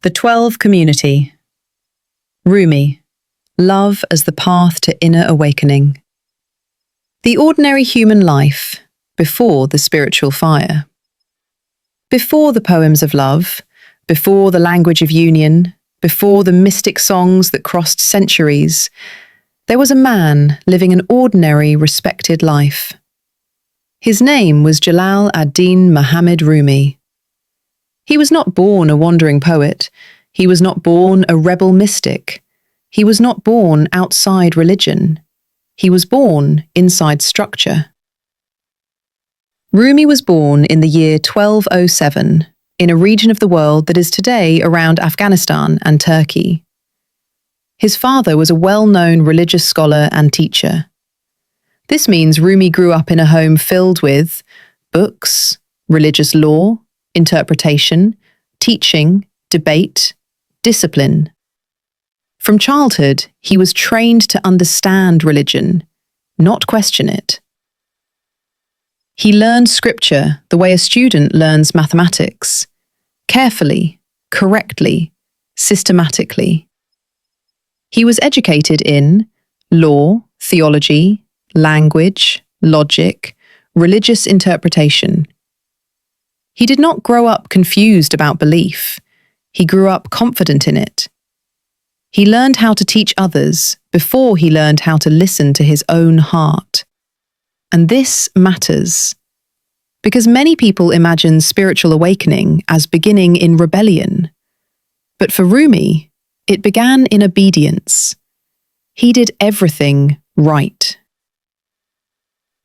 The 12 Community. Rumi. Love as the path to inner awakening. The ordinary human life before the spiritual fire. Before the poems of love, before the language of union, before the mystic songs that crossed centuries, there was a man living an ordinary, respected life. His name was Jalal ad-Din Muhammad Rumi. He was not born a wandering poet. He was not born a rebel mystic. He was not born outside religion. He was born inside structure. Rumi was born in the year 1207 in a region of the world that is today around Afghanistan and Turkey. His father was a well-known religious scholar and teacher. This means Rumi grew up in a home filled with books, religious law, interpretation, teaching, debate, discipline. From childhood, he was trained to understand religion, not question it. He learned scripture the way a student learns mathematics, carefully, correctly, systematically. He was educated in law, theology, language, logic, religious interpretation. He did not grow up confused about belief. He grew up confident in it. He learned how to teach others before he learned how to listen to his own heart. And this matters, because many people imagine spiritual awakening as beginning in rebellion. But for Rumi, it began in obedience. He did everything right.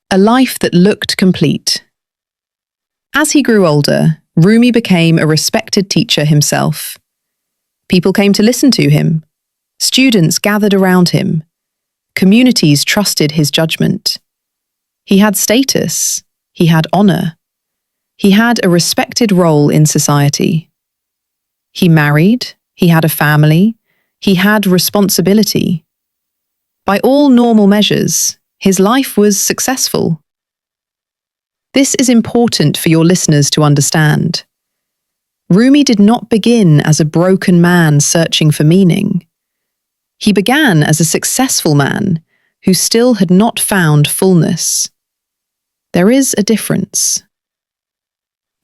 A life that looked complete. As he grew older, Rumi became a respected teacher himself. People came to listen to him. Students gathered around him. Communities trusted his judgment. He had status. He had honor. He had a respected role in society. He married. He had a family. He had responsibility. By all normal measures, his life was successful. This is important for your listeners to understand. Rumi did not begin as a broken man searching for meaning. He began as a successful man who still had not found fullness. There is a difference.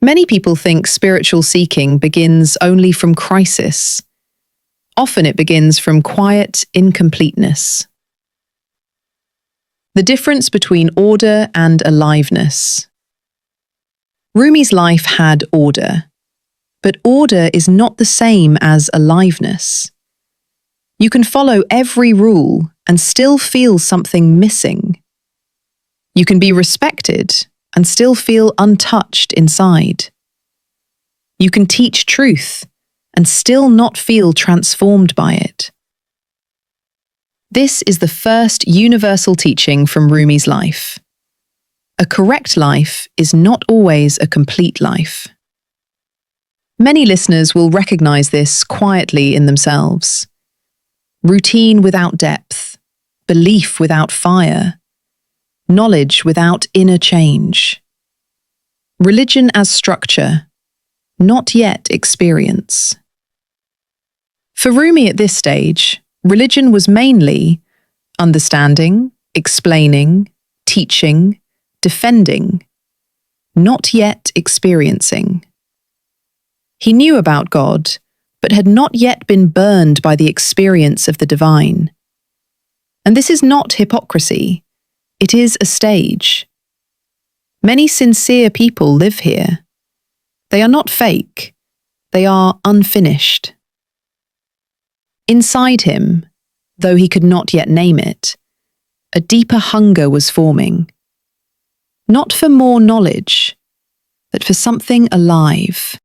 Many people think spiritual seeking begins only from crisis. Often it begins from quiet incompleteness. The difference between order and aliveness. Rumi's life had order, but order is not the same as aliveness. You can follow every rule and still feel something missing. You can be respected and still feel untouched inside. You can teach truth and still not feel transformed by it. This is the first universal teaching from Rumi's life. A correct life is not always a complete life. Many listeners will recognize this quietly in themselves. Routine without depth, belief without fire, knowledge without inner change. Religion as structure, not yet experience. For Rumi at this stage, religion was mainly understanding, explaining, teaching, defending, not yet experiencing. He knew about God, but had not yet been burned by the experience of the divine. And this is not hypocrisy, it is a stage. Many sincere people live here. They are not fake, they are unfinished. Inside him, though he could not yet name it, a deeper hunger was forming. Not for more knowledge, but for something alive.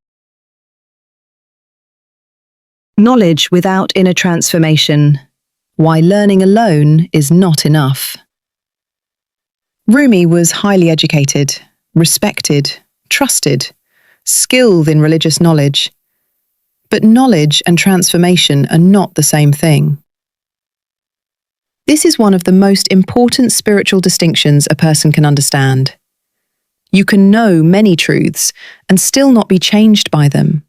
Knowledge without inner transformation. Why learning alone is not enough. Rumi was highly educated, respected, trusted, skilled in religious knowledge. But knowledge and transformation are not the same thing. This is one of the most important spiritual distinctions a person can understand. You can know many truths and still not be changed by them.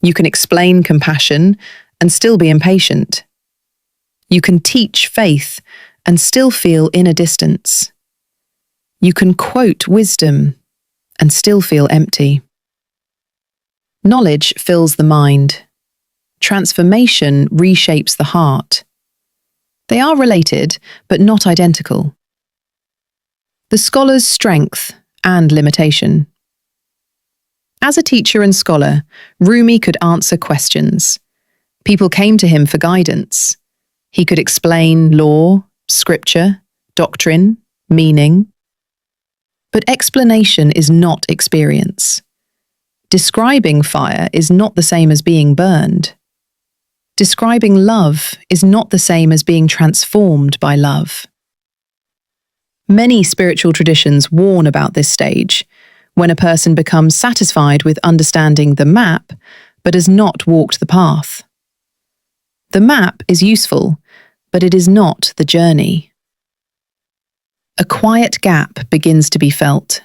You can explain compassion and still be impatient. You can teach faith and still feel inner distance. You can quote wisdom and still feel empty. Knowledge fills the mind. Transformation reshapes the heart. They are related, but not identical. The scholar's strength and limitation. As a teacher and scholar, Rumi could answer questions. People came to him for guidance. He could explain law, scripture, doctrine, meaning. But explanation is not experience. Describing fire is not the same as being burned. Describing love is not the same as being transformed by love. Many spiritual traditions warn about this stage, when a person becomes satisfied with understanding the map, but has not walked the path. The map is useful, but it is not the journey. A quiet gap begins to be felt.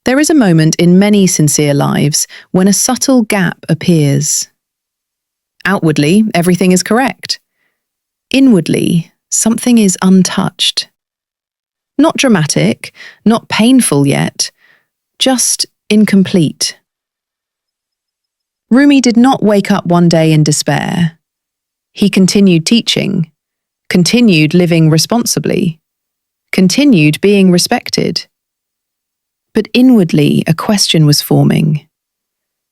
There is a moment in many sincere lives when a subtle gap appears. Outwardly, everything is correct. Inwardly, something is untouched. Not dramatic, not painful yet, just incomplete. Rumi did not wake up one day in despair. He continued teaching, continued living responsibly, continued being respected. But inwardly, a question was forming.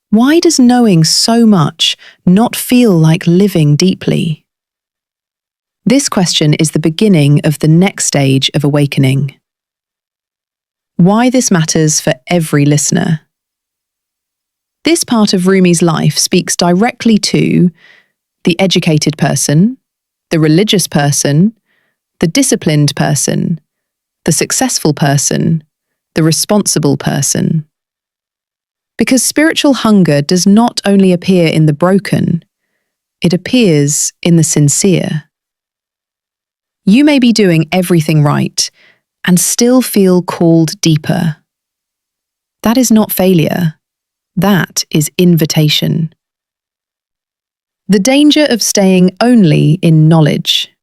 Why does knowing so much not feel like living deeply? This question is the beginning of the next stage of awakening. Why this matters for every listener. This part of Rumi's life speaks directly to the educated person, the religious person, the disciplined person, the successful person, the responsible person. Because spiritual hunger does not only appear in the broken, it appears in the sincere. You may be doing everything right and still feel called deeper. That is not failure. That is invitation. The danger of staying only in knowledge.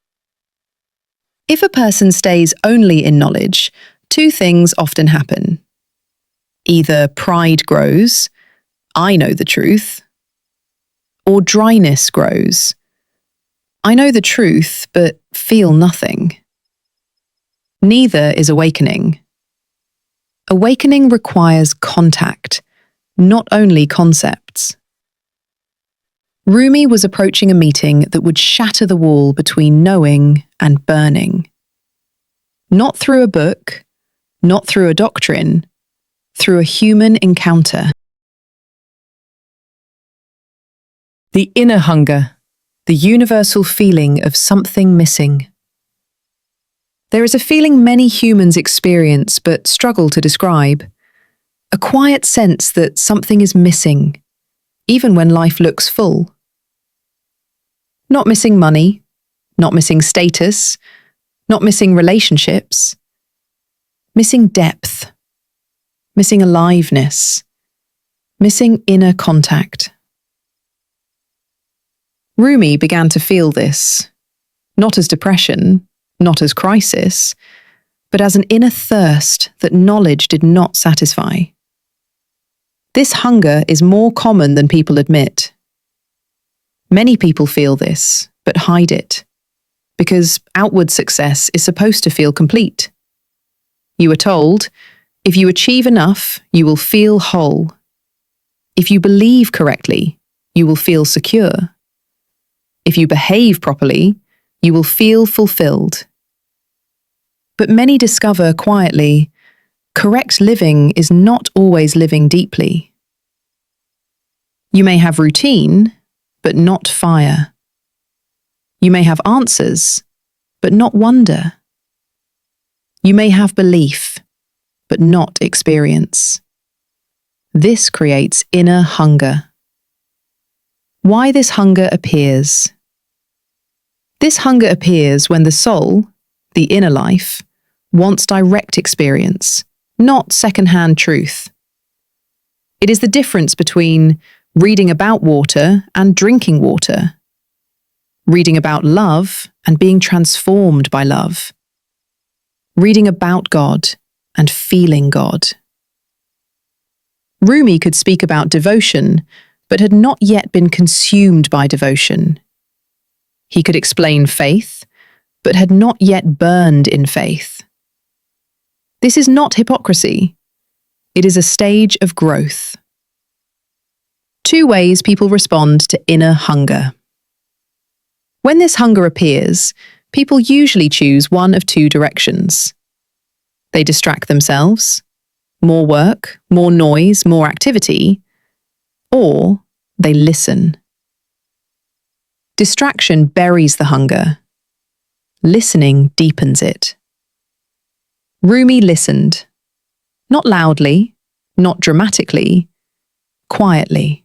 If a person stays only in knowledge, two things often happen. Either pride grows, I know the truth, or dryness grows. I know the truth, but feel nothing. Neither is awakening. Awakening requires contact, not only concepts. Rumi was approaching a meeting that would shatter the wall between knowing and burning. Not through a book, not through a doctrine, through a human encounter. The inner hunger, the universal feeling of something missing. There is a feeling many humans experience but struggle to describe. A quiet sense that something is missing, even when life looks full. Not missing money, not missing status, not missing relationships. Missing depth, missing aliveness, missing inner contact. Rumi began to feel this, not as depression, not as crisis, but as an inner thirst that knowledge did not satisfy. This hunger is more common than people admit. Many people feel this, but hide it, because outward success is supposed to feel complete. You are told, if you achieve enough, you will feel whole. If you believe correctly, you will feel secure. If you behave properly, you will feel fulfilled. But many discover quietly, correct living is not always living deeply. You may have routine, but not fire. You may have answers, but not wonder. You may have belief, but not experience. This creates inner hunger. Why this hunger appears? This hunger appears when the soul, the inner life, wants direct experience, not second-hand truth. It is the difference between reading about water and drinking water, reading about love and being transformed by love, reading about God and feeling God. Rumi could speak about devotion, but had not yet been consumed by devotion. He could explain faith, but had not yet burned in faith. This is not hypocrisy. It is a stage of growth. 2 ways people respond to inner hunger. When this hunger appears, people usually choose one of 2 directions. They distract themselves, more work, more noise, more activity, or they listen. Distraction buries the hunger. Listening deepens it. Rumi listened, not loudly, not dramatically, quietly.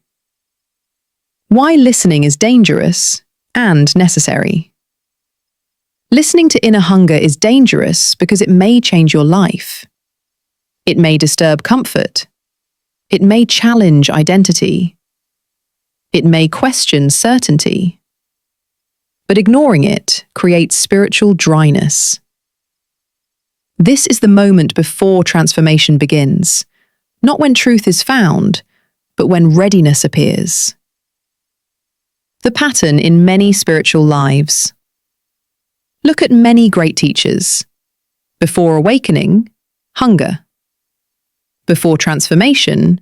Why listening is dangerous and necessary. Listening to inner hunger is dangerous because it may change your life. It may disturb comfort. It may challenge identity. It may question certainty. But ignoring it creates spiritual dryness. This is the moment before transformation begins, not when truth is found, but when readiness appears. The pattern in many spiritual lives. Look at many great teachers. Before awakening, hunger. Before transformation,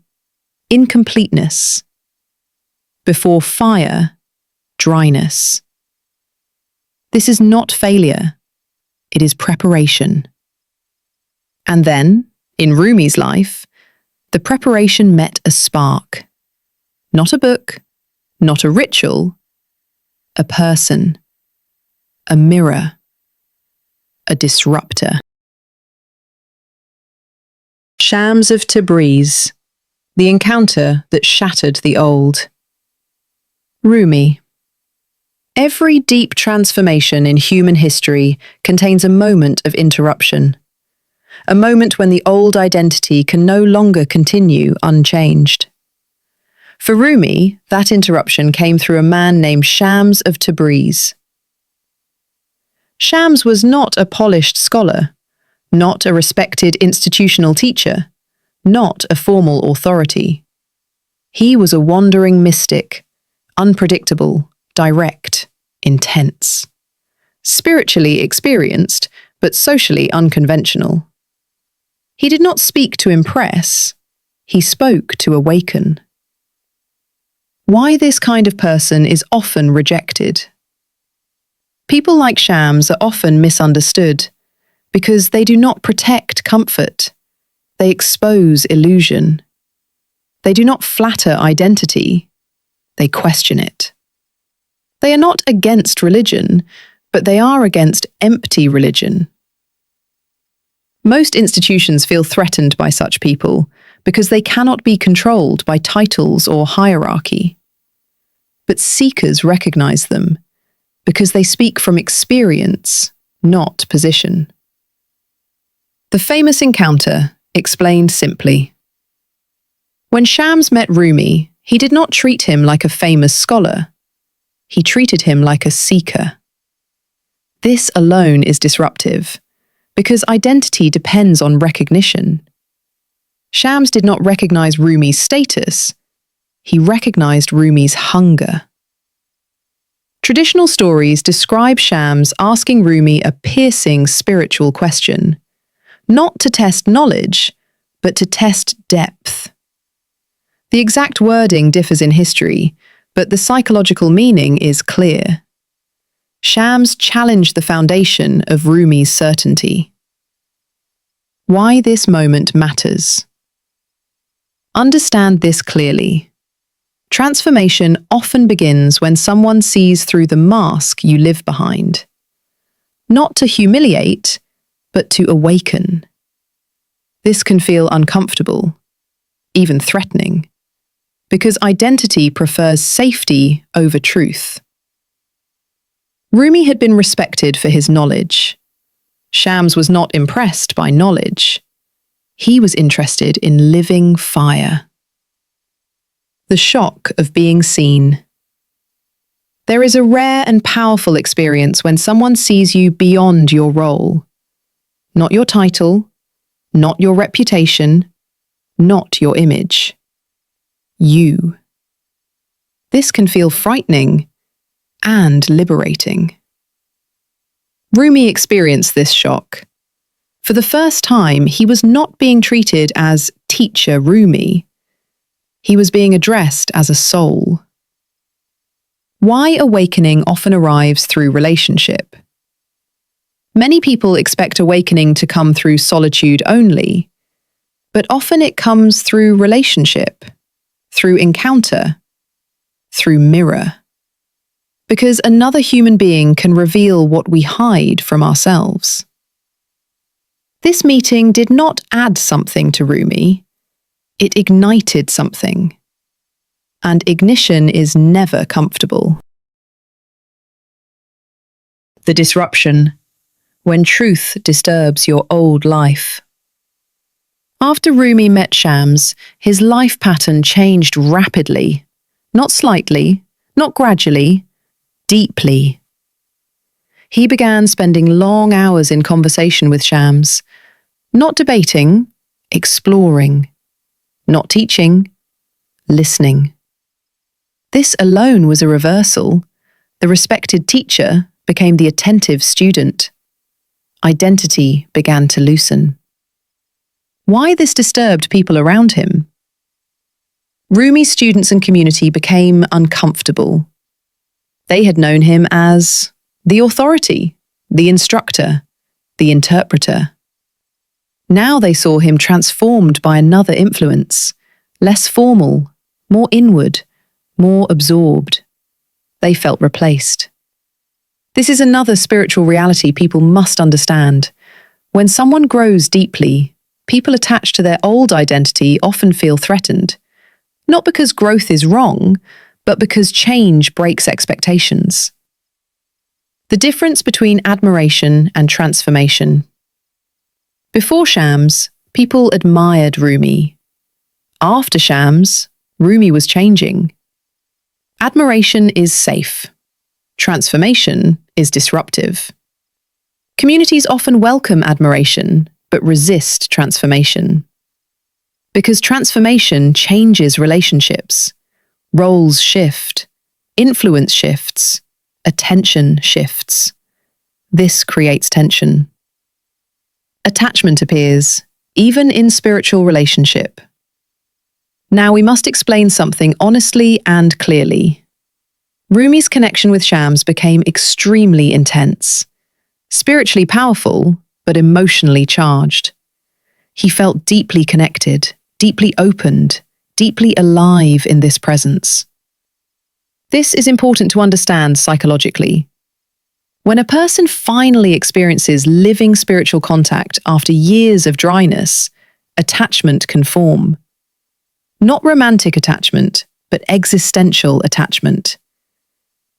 incompleteness. Before fire, dryness. This is not failure. It is preparation. And then, in Rumi's life, the preparation met a spark. Not a book, not a ritual, a person, a mirror, a disruptor. Shams of Tabriz, the encounter that shattered the old. Rumi. Every deep transformation in human history contains a moment of interruption. A moment when the old identity can no longer continue unchanged. For Rumi, that interruption came through a man named Shams of Tabriz. Shams was not a polished scholar, not a respected institutional teacher, not a formal authority. He was a wandering mystic, unpredictable, direct, intense. Spiritually experienced, but socially unconventional. He did not speak to impress, he spoke to awaken. Why this kind of person is often rejected. People like Shams are often misunderstood because they do not protect comfort. They expose illusion. They do not flatter identity. They question it. They are not against religion, but they are against empty religion. Most institutions feel threatened by such people because they cannot be controlled by titles or hierarchy. But seekers recognize them because they speak from experience, not position. The famous encounter, explained simply. When Shams met Rumi, he did not treat him like a famous scholar. He treated him like a seeker. This alone is disruptive, because identity depends on recognition. Shams did not recognize Rumi's status, he recognized Rumi's hunger. Traditional stories describe Shams asking Rumi a piercing spiritual question, not to test knowledge, but to test depth. The exact wording differs in history, but the psychological meaning is clear. Shams challenged the foundation of Rumi's certainty. Why this moment matters. Understand this clearly. Transformation often begins when someone sees through the mask you live behind. Not to humiliate, but to awaken. This can feel uncomfortable, even threatening, because identity prefers safety over truth. Rumi had been respected for his knowledge. Shams was not impressed by knowledge. He was interested in living fire. The shock of being seen. There is a rare and powerful experience when someone sees you beyond your role. Not your title, not your reputation, not your image. You. This can feel frightening and liberating. Rumi experienced this shock. For the first time, he was not being treated as teacher Rumi. He was being addressed as a soul. Why awakening often arrives through relationship. Many people expect awakening to come through solitude only, but often it comes through relationship, through encounter, through mirror. Because another human being can reveal what we hide from ourselves. This meeting did not add something to Rumi, it ignited something. And ignition is never comfortable. The disruption, when truth disturbs your old life. After Rumi met Shams, his life pattern changed rapidly. Not slightly, not gradually, deeply. He began spending long hours in conversation with Shams, not debating, exploring, not teaching, listening. This alone was a reversal. The respected teacher became the attentive student. Identity began to loosen. Why this disturbed people around him? Rumi's students and community became uncomfortable. They had known him as the authority, the instructor, the interpreter. Now they saw him transformed by another influence, less formal, more inward, more absorbed. They felt replaced. This is another spiritual reality people must understand. When someone grows deeply, people attached to their old identity often feel threatened. Not because growth is wrong, but because change breaks expectations. The difference between admiration and transformation. Before Shams, people admired Rumi. After Shams, Rumi was changing. Admiration is safe. Transformation is disruptive. Communities often welcome admiration, but resist transformation. Because transformation changes relationships. Roles shift, influence shifts, attention shifts. This creates tension. Attachment appears, even in spiritual relationship. Now we must explain something honestly and clearly. Rumi's connection with Shams became extremely intense, spiritually powerful, but emotionally charged. He felt deeply connected, deeply opened, deeply alive in this presence. This is important to understand psychologically. When a person finally experiences living spiritual contact after years of dryness, attachment can form. Not romantic attachment, but existential attachment.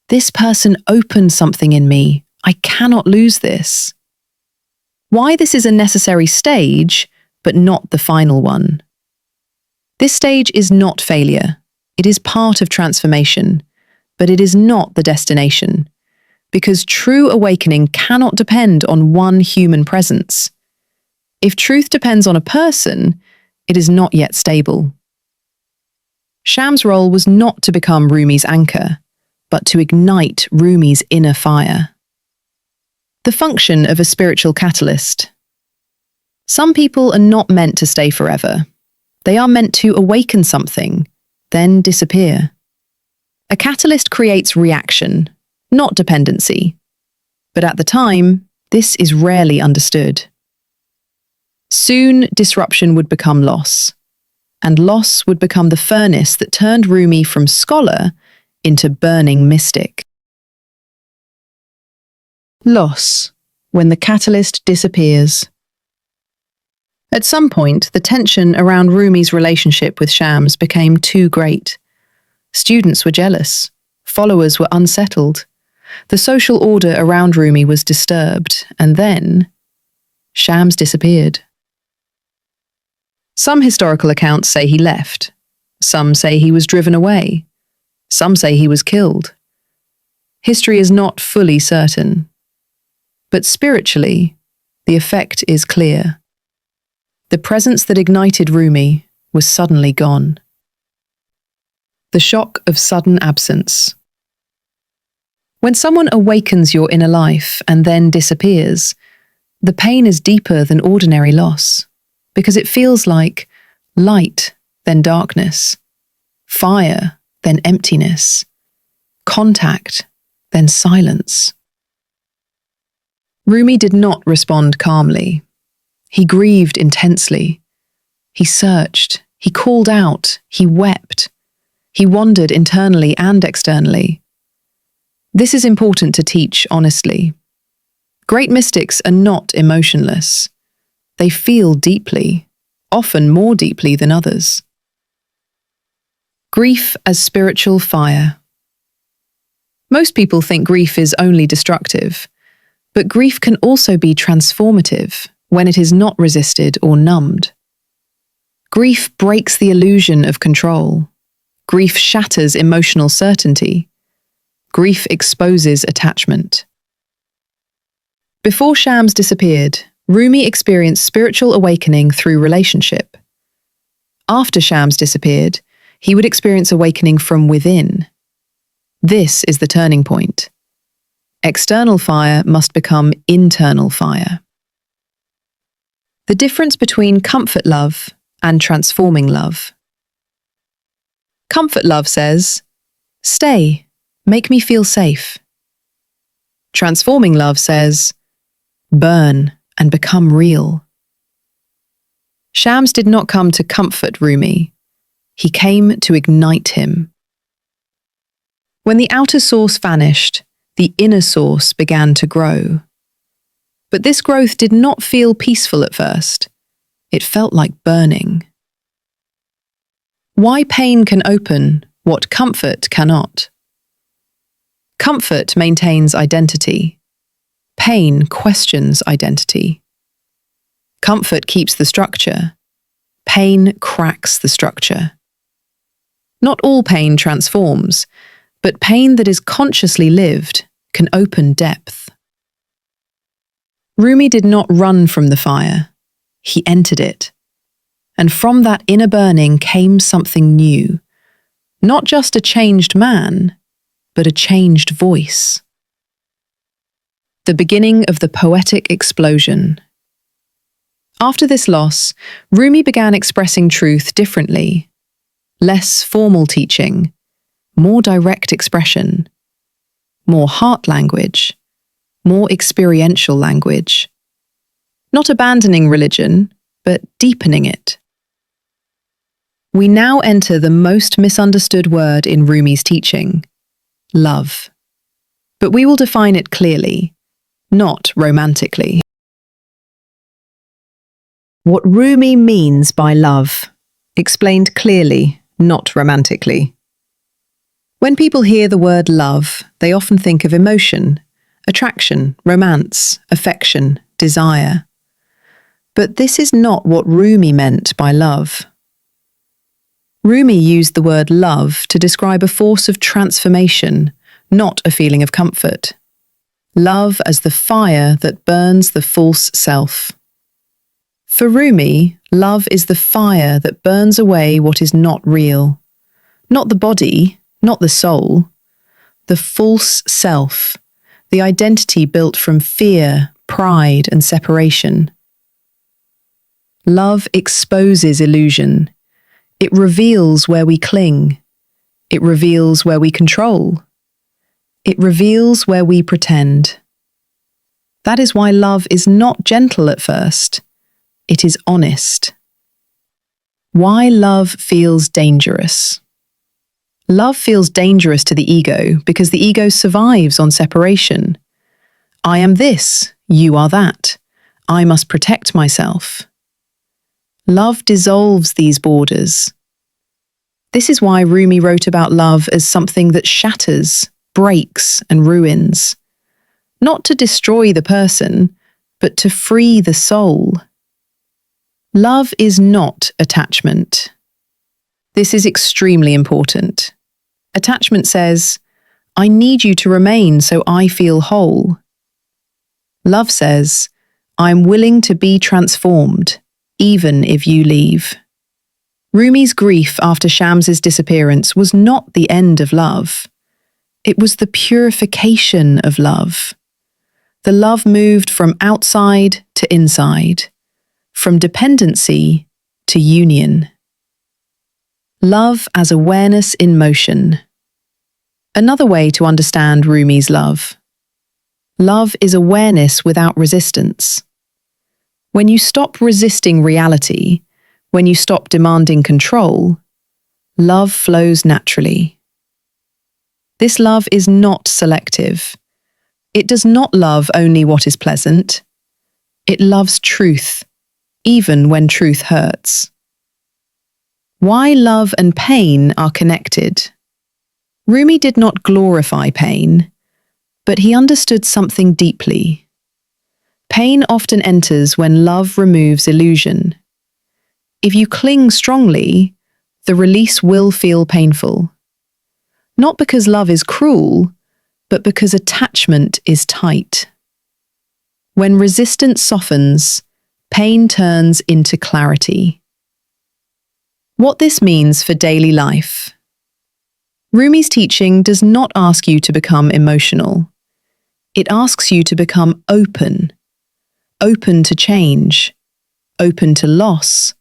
This person opened something in me. I cannot lose this. Why this is a necessary stage, but not the final one. This stage is not failure. It is part of transformation, but it is not the destination. Because true awakening cannot depend on one human presence. If truth depends on a person, it is not yet stable. Shams' role was not to become Rumi's anchor, but to ignite Rumi's inner fire. The function of a spiritual catalyst. Some people are not meant to stay forever. They are meant to awaken something, then disappear. A catalyst creates reaction, not dependency. But at the time, this is rarely understood. Soon, disruption would become loss, and loss would become the furnace that turned Rumi from scholar into burning mystic. Loss, when the catalyst disappears. At some point, the tension around Rumi's relationship with Shams became too great. Students were jealous, followers were unsettled. The social order around Rumi was disturbed, and then Shams disappeared. Some historical accounts say he left, Some say he was driven away. Some say he was killed. History is not fully certain. But spiritually, the effect is clear. The presence that ignited Rumi was suddenly gone. The shock of sudden absence. When someone awakens your inner life and then disappears, the pain is deeper than ordinary loss, because it feels like light, then darkness, fire, then emptiness, contact, then silence. Rumi did not respond calmly. He grieved intensely. He searched, he called out, he wept. He wandered internally and externally. This is important to teach honestly. Great mystics are not emotionless. They feel deeply, often more deeply than others. Grief as spiritual fire. Most people think grief is only destructive, but grief can also be transformative when it is not resisted or numbed. Grief breaks the illusion of control. Grief shatters emotional certainty. Grief exposes attachment. Before Shams disappeared, Rumi experienced spiritual awakening through relationship. After Shams disappeared, he would experience awakening from within. This is the turning point. External fire must become internal fire. The difference between comfort love and transforming love. Comfort love says, "Stay, make me feel safe." Transforming love says, "Burn and become real." Shams did not come to comfort Rumi. He came to ignite him. When the outer source vanished, the inner source began to grow. But this growth did not feel peaceful at first. It felt like burning. Why pain can open what comfort cannot. Comfort maintains identity. Pain questions identity. Comfort keeps the structure. Pain cracks the structure. Not all pain transforms, but pain that is consciously lived can open depth. Rumi did not run from the fire. He entered it. And from that inner burning came something new. Not just a changed man, but a changed voice. The beginning of the poetic explosion. After this loss, Rumi began expressing truth differently. Less formal teaching, more direct expression, more heart language, more experiential language. Not abandoning religion, but deepening it. We now enter the most misunderstood word in Rumi's teaching, love. But we will define it clearly, not romantically. What Rumi means by love, explained clearly, not romantically. When people hear the word love, they often think of emotion, attraction, romance, affection, desire. But this is not what Rumi meant by love. Rumi used the word love to describe a force of transformation, not a feeling of comfort. Love as the fire that burns the false self. For Rumi, love is the fire that burns away what is not real. Not the body, not the soul. The false self, the identity built from fear, pride, and separation. Love exposes illusion. It reveals where we cling. It reveals where we control. It reveals where we pretend. That is why love is not gentle at first. It is honest. Why love feels dangerous. Love feels dangerous to the ego because the ego survives on separation. I am this, you are that. I must protect myself. Love dissolves these borders. This is why Rumi wrote about love as something that shatters, breaks, and ruins. Not to destroy the person, but to free the soul. Love is not attachment. This is extremely important. Attachment says, I need you to remain so I feel whole. Love says, I'm willing to be transformed, even if you leave. Rumi's grief after Shams's disappearance was not the end of love. It was the purification of love. The love moved from outside to inside, from dependency to union. Love as awareness in motion. Another way to understand Rumi's love. Love is awareness without resistance. When you stop resisting reality, when you stop demanding control, love flows naturally. This love is not selective. It does not love only what is pleasant. It loves truth, even when truth hurts. Why love and pain are connected. Rumi did not glorify pain, but he understood something deeply. Pain often enters when love removes illusion. If you cling strongly, the release will feel painful. Not because love is cruel, but because attachment is tight. When resistance softens, pain turns into clarity. What this means for daily life. Rumi's teaching does not ask you to become emotional. It asks you to become open. Open to change. Open to loss.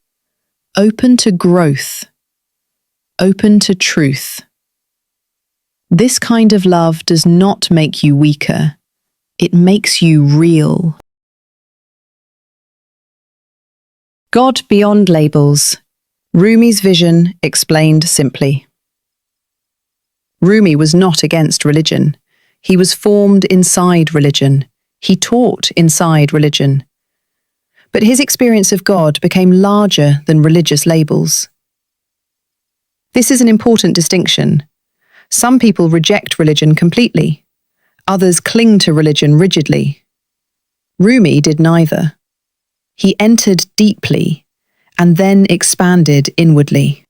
Open to growth. Open to truth. This kind of love does not make you weaker. It makes you real. God beyond labels. Rumi's vision explained simply. Rumi was not against religion. He was formed inside religion. He taught inside religion. But his experience of God became larger than religious labels. This is an important distinction. Some people reject religion completely. Others cling to religion rigidly. Rumi did neither. He entered deeply and then expanded inwardly.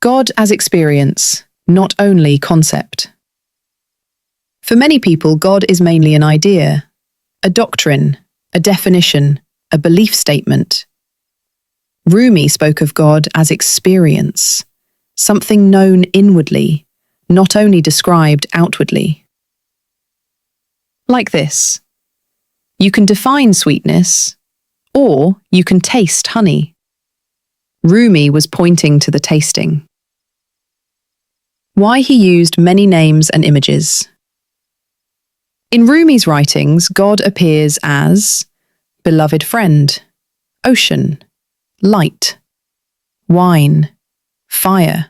God as experience, not only concept. For many people, God is mainly an idea, a doctrine, a definition, a belief statement. Rumi spoke of God as experience, something known inwardly, not only described outwardly. Like this, you can define sweetness, or you can taste honey. Rumi was pointing to the tasting. Why he used many names and images. In Rumi's writings, God appears as beloved friend, ocean, light, wine, fire,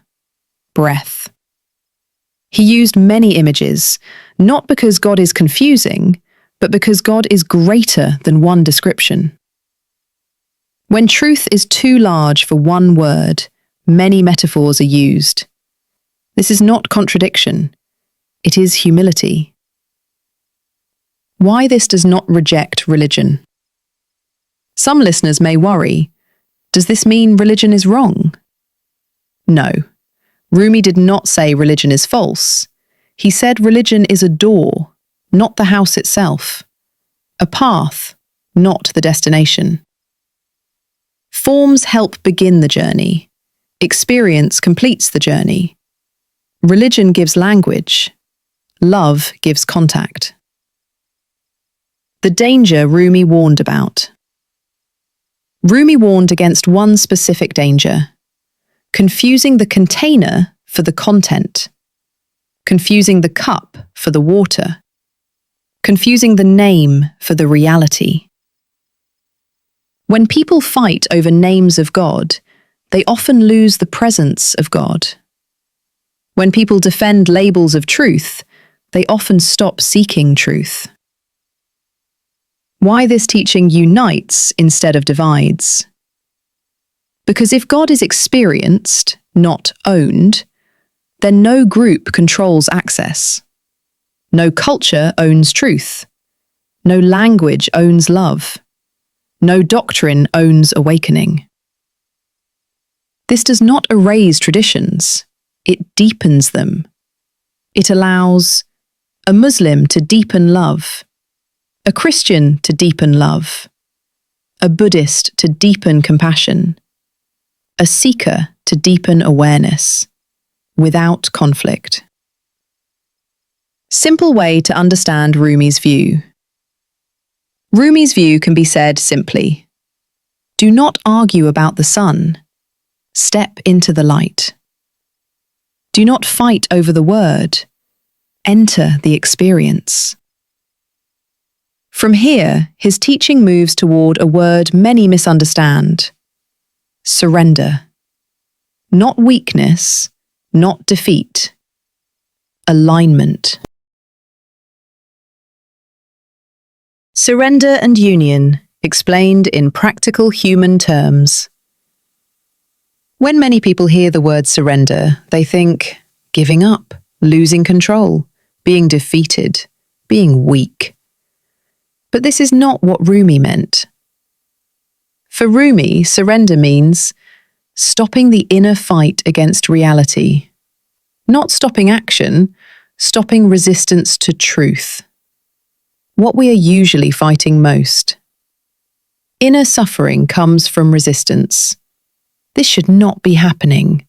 breath. He used many images, not because God is confusing, but because God is greater than one description. When truth is too large for one word, many metaphors are used. This is not contradiction. It is humility. Why this does not reject religion. Some listeners may worry, does this mean religion is wrong? No. Rumi did not say religion is false. He said religion is a door, not the house itself. A path, not the destination. Forms help begin the journey. Experience completes the journey. Religion gives language. Love gives contact. The danger Rumi warned about. Rumi warned against one specific danger, confusing the container for the content, confusing the cup for the water, confusing the name for the reality. When people fight over names of God, they often lose the presence of God. When people defend labels of truth, they often stop seeking truth. Why this teaching unites instead of divides. Because if God is experienced, not owned, then no group controls access. No culture owns truth. No language owns love. No doctrine owns awakening. This does not erase traditions, it deepens them. It allows a Muslim to deepen love, a Christian to deepen love, a Buddhist to deepen compassion, a seeker to deepen awareness, without conflict. Simple way to understand Rumi's view. Rumi's view can be said simply: do not argue about the sun. Step into the light. Do not fight over the word. Enter the experience. From here, his teaching moves toward a word many misunderstand: surrender. Not weakness, not defeat. Alignment. Surrender and union, explained in practical human terms. When many people hear the word surrender, they think giving up, losing control, being defeated, being weak. But this is not what Rumi meant. For Rumi, surrender means stopping the inner fight against reality. Not stopping action, stopping resistance to truth. What we are usually fighting most. Inner suffering comes from resistance. This should not be happening.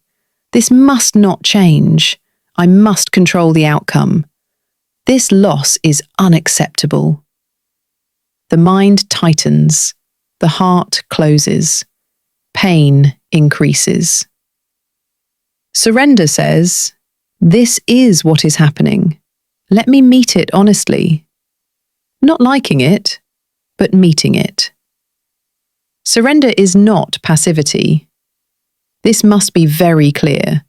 This must not change. I must control the outcome. This loss is unacceptable. The mind tightens. The heart closes. Pain increases. Surrender says, this is what is happening. Let me meet it honestly. Not liking it, but meeting it. Surrender is not passivity. This must be very clear.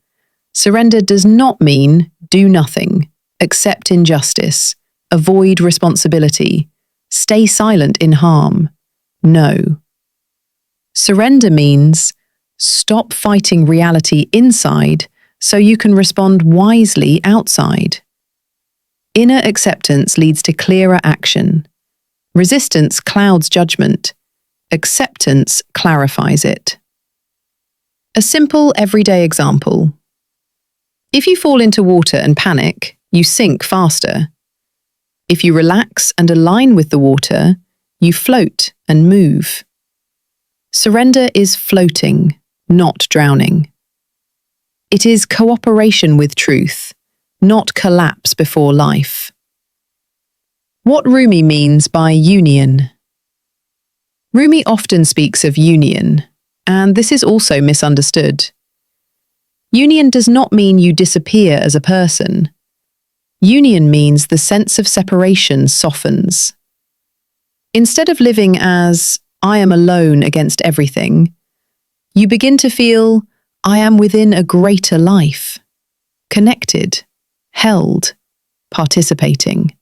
Surrender does not mean do nothing, accept injustice, avoid responsibility, stay silent in harm. No. Surrender means stop fighting reality inside so you can respond wisely outside. Inner acceptance leads to clearer action. Resistance clouds judgment. Acceptance clarifies it. A simple everyday example. If you fall into water and panic, you sink faster. If you relax and align with the water, you float and move. Surrender is floating, not drowning. It is cooperation with truth, not collapse before life. What Rumi means by union. Rumi often speaks of union, and this is also misunderstood. Union does not mean you disappear as a person. Union means the sense of separation softens. Instead of living as, I am alone against everything, you begin to feel, I am within a greater life, connected, held, participating.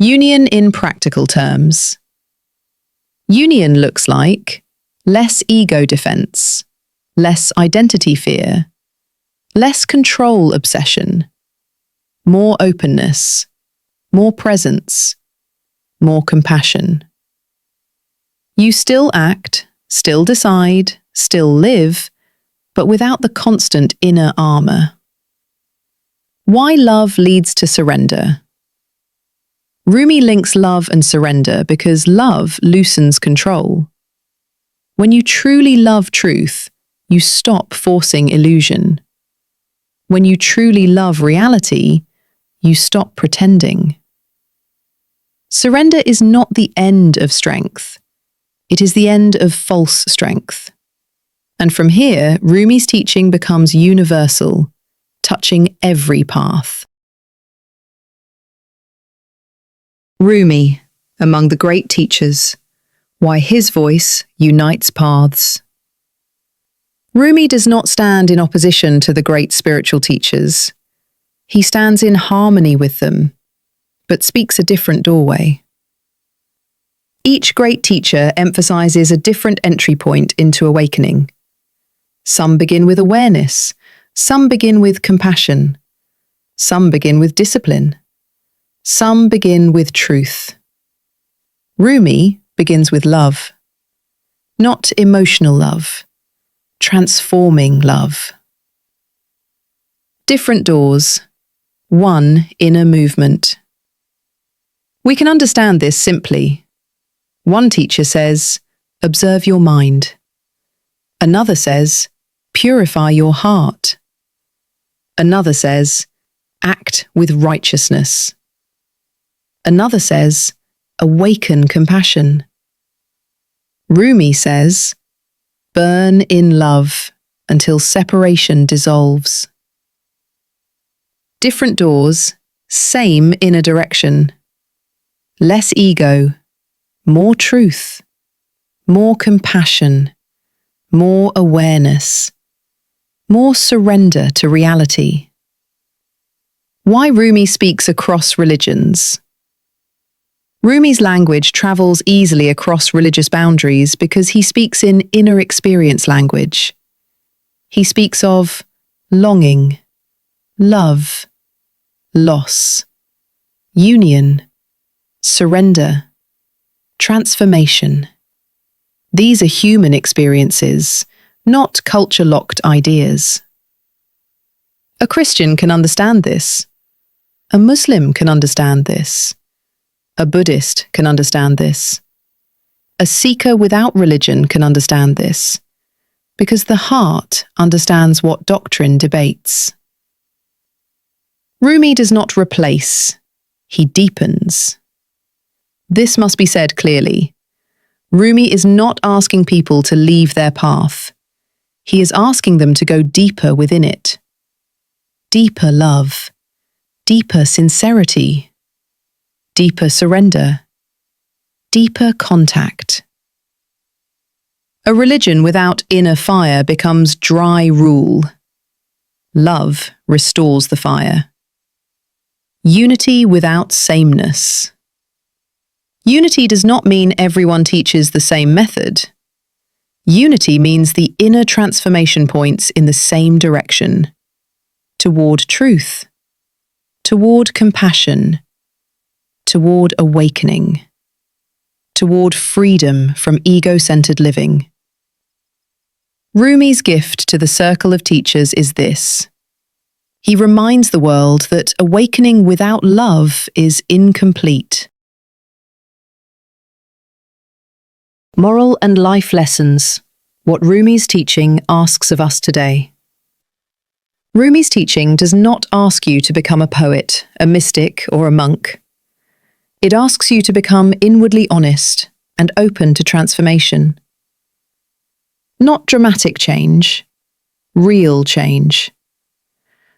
Union in practical terms. Union looks like less ego defense, less identity fear, less control obsession, more openness, more presence, more compassion. You still act, still decide, still live, but without the constant inner armor. Why love leads to surrender. Rumi links love and surrender because love loosens control. When you truly love truth, you stop forcing illusion. When you truly love reality, you stop pretending. Surrender is not the end of strength. It is the end of false strength. And from here, Rumi's teaching becomes universal, touching every path. Rumi, among the great teachers, why his voice unites paths. Rumi does not stand in opposition to the great spiritual teachers. He stands in harmony with them, but speaks a different doorway. Each great teacher emphasizes a different entry point into awakening. Some begin with awareness, some begin with compassion, some begin with discipline, some begin with truth. Rumi begins with love. Not emotional love, transforming love. Different doors. One inner movement. We can understand this simply. One teacher says, observe your mind. Another says, purify your heart. Another says, act with righteousness. Another says, awaken compassion. Rumi says, burn in love until separation dissolves. Different doors, same inner direction. Less ego, more truth, more compassion, more awareness, more surrender to reality. Why Rumi speaks across religions. Rumi's language travels easily across religious boundaries because he speaks in inner experience language. He speaks of longing, love, loss, union, surrender, transformation. These are human experiences, not culture-locked ideas. A Christian can understand this. A Muslim can understand this. A Buddhist can understand this. A seeker without religion can understand this, because the heart understands what doctrine debates. Rumi does not replace, he deepens. This must be said clearly. Rumi is not asking people to leave their path. He is asking them to go deeper within it. Deeper love, deeper sincerity, deeper surrender, deeper contact. A religion without inner fire becomes dry rule. Love restores the fire. Unity without sameness. Unity does not mean everyone teaches the same method. Unity means the inner transformation points in the same direction, toward truth, toward compassion, toward awakening, toward freedom from ego-centered living. Rumi's gift to the circle of teachers is this. He reminds the world that awakening without love is incomplete. Moral and life lessons. What Rumi's teaching asks of us today. Rumi's teaching does not ask you to become a poet, a mystic, or a monk. It asks you to become inwardly honest and open to transformation. Not dramatic change, real change.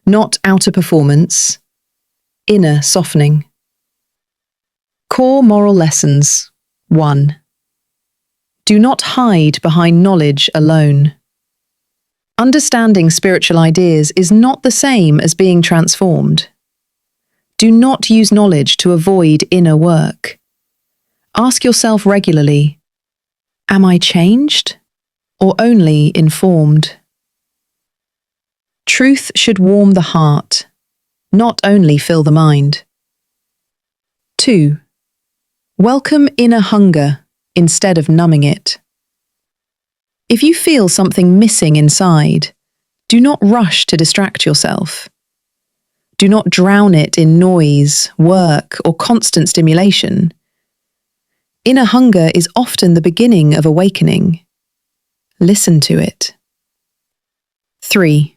Not outer performance, inner softening. Core moral lessons. 1. Do not hide behind knowledge alone. Understanding spiritual ideas is not the same as being transformed. Do not use knowledge to avoid inner work. Ask yourself regularly, am I changed or only informed? Truth should warm the heart, not only fill the mind. 2. Welcome inner hunger instead of numbing it. If you feel something missing inside, do not rush to distract yourself. Do not drown it in noise, work, or constant stimulation. Inner hunger is often the beginning of awakening. Listen to it. 3.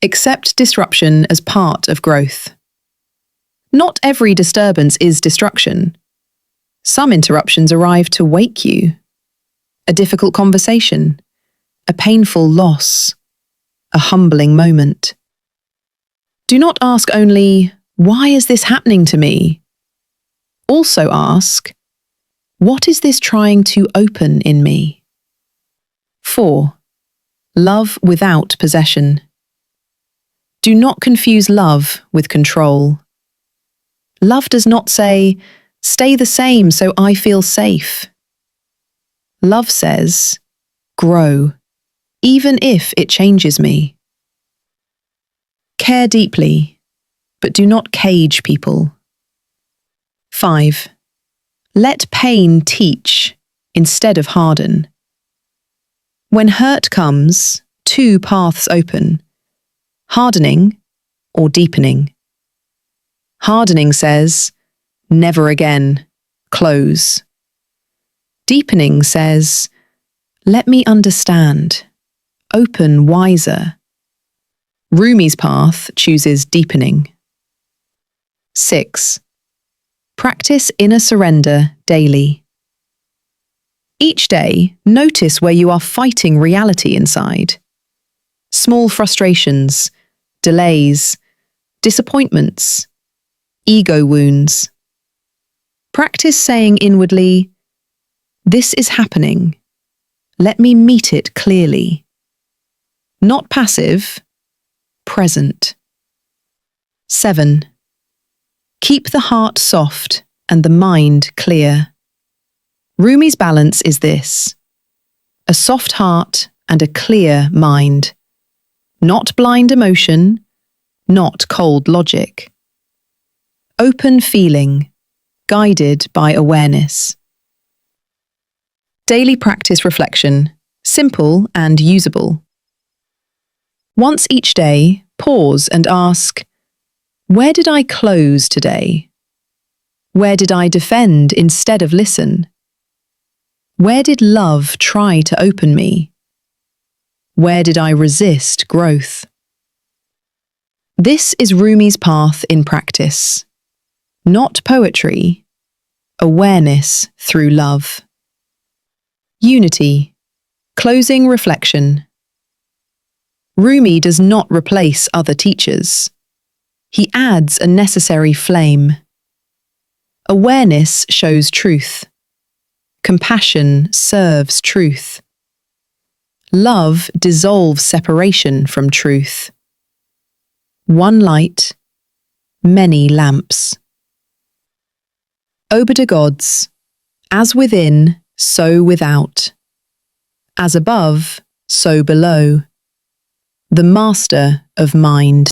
Accept disruption as part of growth. Not every disturbance is destruction. Some interruptions arrive to wake you. A difficult conversation, a painful loss, a humbling moment. Do not ask only, why is this happening to me? Also ask, what is this trying to open in me? 4. Love without possession. Do not confuse love with control. Love does not say, stay the same so I feel safe. Love says, grow, even if it changes me. Care deeply, but do not cage people. 5. Let pain teach instead of harden. When hurt comes, two paths open: hardening or deepening. Hardening says, never again, close. Deepening says, let me understand, open wiser. Rumi's path chooses deepening. 6. Practice inner surrender daily. Each day, notice where you are fighting reality inside. Small frustrations, delays, disappointments, ego wounds. Practice saying inwardly, this is happening. Let me meet it clearly. Not passive, present. 7. Keep the heart soft and the mind clear. Rumi's balance is this: a soft heart and a clear mind. Not blind emotion, not cold logic. Open feeling, guided by awareness. Daily practice reflection, simple and usable. Once each day, pause and ask, where did I close today? Where did I defend instead of listen? Where did love try to open me? Where did I resist growth? This is Rumi's path in practice. Not poetry, awareness through love. Unity. Closing reflection. Rumi does not replace other teachers. He adds a necessary flame. Awareness shows truth. Compassion serves truth. Love dissolves separation from truth. One light, many lamps. Obeda gods, as within, so without. As above, so below. The master of mind.